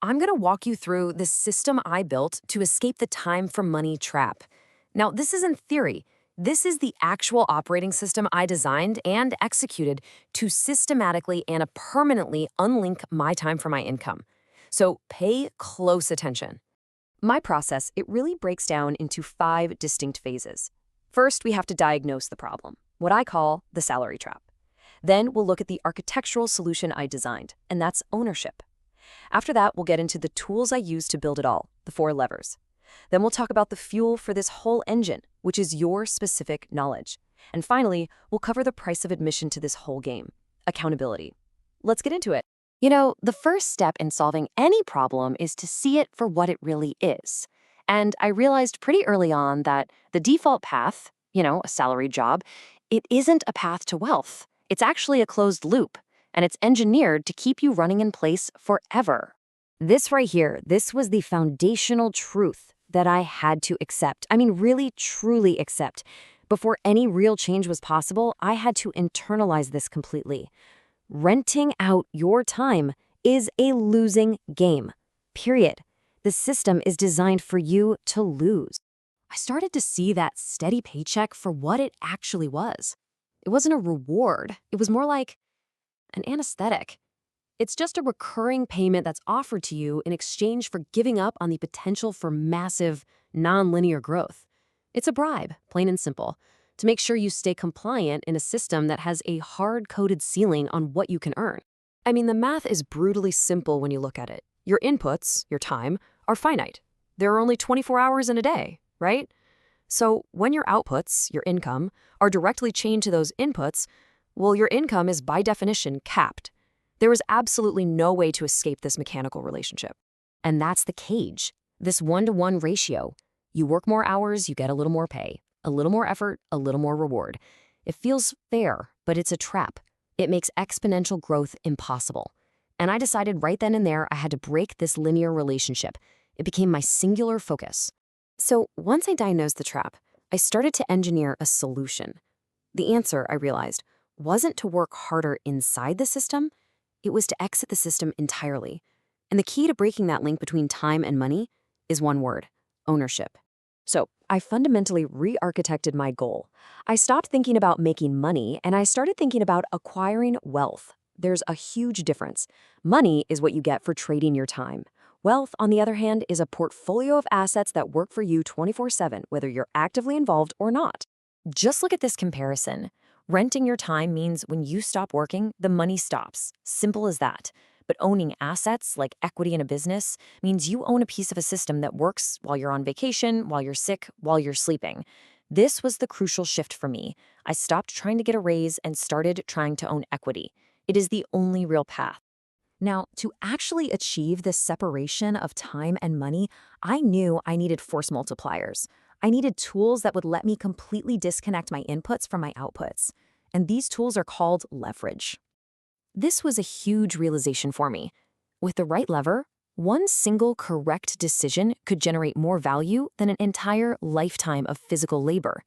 I'm going to walk you through the system I built to escape the time for money trap. Now, this isn't theory. This is the actual operating system I designed and executed to systematically and permanently unlink my time from my income. So pay close attention. My process, it really breaks down into 5 distinct phases. First, we have to diagnose the problem, what I call the salary trap. Then we'll look at the architectural solution I designed, and that's ownership. After that, we'll get into the tools I use to build it all, the 4 levers. Then we'll talk about the fuel for this whole engine, which is your specific knowledge. And finally, we'll cover the price of admission to this whole game, accountability. Let's get into it. You know, the first step in solving any problem is to see it for what it really is. And I realized pretty early on that the default path, a salary job, it isn't a path to wealth. It's actually a closed loop, and it's engineered to keep you running in place forever. This right here, this was the foundational truth that I had to accept. I mean, really, truly accept. Before any real change was possible, I had to internalize this completely. Renting out your time is a losing game, period. The system is designed for you to lose. I started to see that steady paycheck for what it actually was. It wasn't a reward. It was more like an anesthetic. It's just a recurring payment that's offered to you in exchange for giving up on the potential for massive, nonlinear growth. It's a bribe, plain and simple, to make sure you stay compliant in a system that has a hard-coded ceiling on what you can earn. I mean, the math is brutally simple when you look at it. Your inputs, your time, are finite. There are only 24 hours in a day, right? So when your outputs, your income, are directly chained to those inputs, well, your income is by definition capped. There is absolutely no way to escape this mechanical relationship. And that's the cage, this 1-to-1 ratio. You work more hours, you get a little more pay. A little more effort, a little more reward. It feels fair, but it's a trap. It makes exponential growth impossible. And I decided right then and there I had to break this linear relationship. It became my singular focus. So once I diagnosed the trap, I started to engineer a solution. The answer, I realized, wasn't to work harder inside the system. It was to exit the system entirely. And the key to breaking that link between time and money is one word: ownership. So I fundamentally re-architected my goal. I stopped thinking about making money and I started thinking about acquiring wealth. There's a huge difference. Money is what you get for trading your time. Wealth, on the other hand, is a portfolio of assets that work for you 24/7, whether you're actively involved or not. Just look at this comparison. Renting your time means when you stop working, the money stops. Simple as that. But owning assets, like equity in a business, means you own a piece of a system that works while you're on vacation, while you're sick, while you're sleeping. This was the crucial shift for me. I stopped trying to get a raise and started trying to own equity. It is the only real path. Now, to actually achieve this separation of time and money, I knew I needed force multipliers. I needed tools that would let me completely disconnect my inputs from my outputs. And these tools are called leverage. This was a huge realization for me. With the right lever, one single correct decision could generate more value than an entire lifetime of physical labor.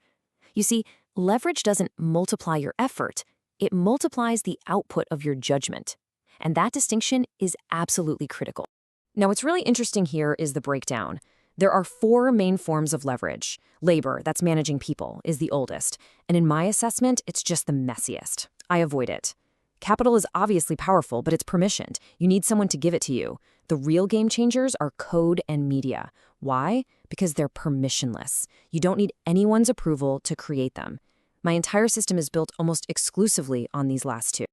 You see, leverage doesn't multiply your effort, it multiplies the output of your judgment. And that distinction is absolutely critical. Now, what's really interesting here is the breakdown. There are 4 main forms of leverage. Labor, that's managing people, is the oldest. And in my assessment, it's just the messiest. I avoid it. Capital is obviously powerful, but it's permissioned. You need someone to give it to you. The real game changers are code and media. Why? Because they're permissionless. You don't need anyone's approval to create them. My entire system is built almost exclusively on these last 2.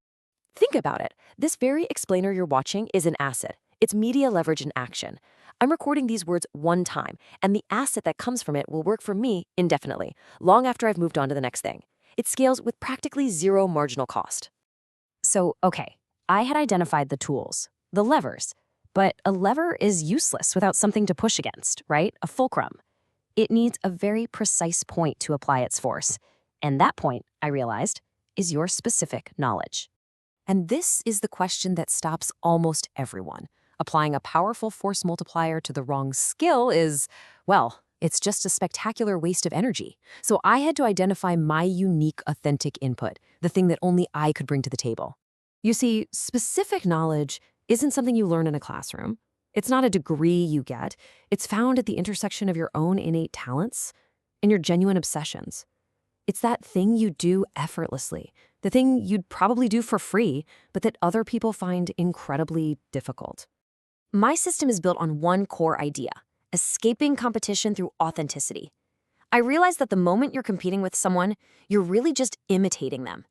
Think about it. This very explainer you're watching is an asset. It's media leverage in action. I'm recording these words one time, and the asset that comes from it will work for me indefinitely, long after I've moved on to the next thing. It scales with practically zero marginal cost. So, okay, I had identified the tools, the levers, but a lever is useless without something to push against, right? A fulcrum. It needs a very precise point to apply its force. And that point, I realized, is your specific knowledge. And this is the question that stops almost everyone. Applying a powerful force multiplier to the wrong skill is, well, it's just a spectacular waste of energy. So I had to identify my unique, authentic input, the thing that only I could bring to the table. You see, specific knowledge isn't something you learn in a classroom. It's not a degree you get. It's found at the intersection of your own innate talents and your genuine obsessions. It's that thing you do effortlessly, the thing you'd probably do for free, but that other people find incredibly difficult. My system is built on one core idea: escaping competition through authenticity. I realize that the moment you're competing with someone, you're really just imitating them.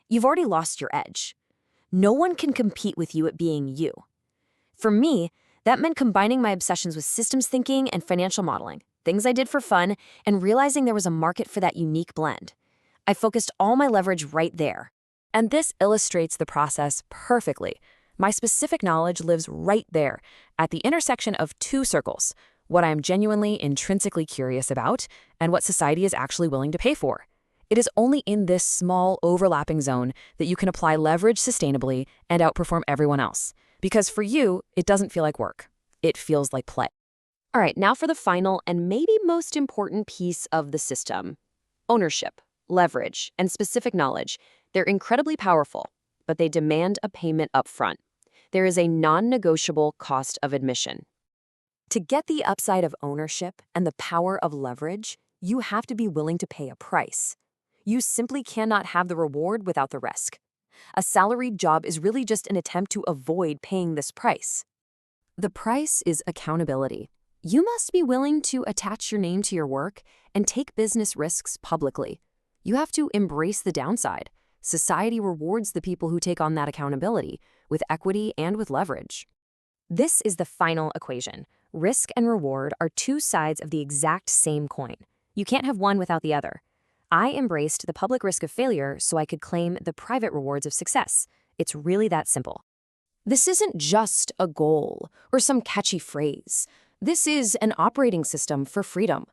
You've already lost your edge. No one can compete with you at being you. For me, that meant combining my obsessions with systems thinking and financial modeling, things I did for fun, and realizing there was a market for that unique blend. I focused all my leverage right there. And this illustrates the process perfectly. My specific knowledge lives right there, at the intersection of two circles: what I am genuinely, intrinsically curious about, and what society is actually willing to pay for. It is only in this small, overlapping zone that you can apply leverage sustainably and outperform everyone else. Because for you, it doesn't feel like work. It feels like play. All right, now for the final and maybe most important piece of the system: ownership, leverage, and specific knowledge. They're incredibly powerful, but they demand a payment up front. There is a non-negotiable cost of admission. To get the upside of ownership and the power of leverage, you have to be willing to pay a price. You simply cannot have the reward without the risk. A salaried job is really just an attempt to avoid paying this price. The price is accountability. You must be willing to attach your name to your work and take business risks publicly. You have to embrace the downside. Society rewards the people who take on that accountability, with equity and with leverage. This is the final equation. Risk and reward are two sides of the exact same coin. You can't have one without the other. I embraced the public risk of failure so I could claim the private rewards of success. It's really that simple. This isn't just a goal or some catchy phrase. This is an operating system for freedom.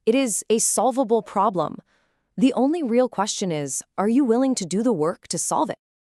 It is a solvable problem. The only real question is, are you willing to do the work to solve it?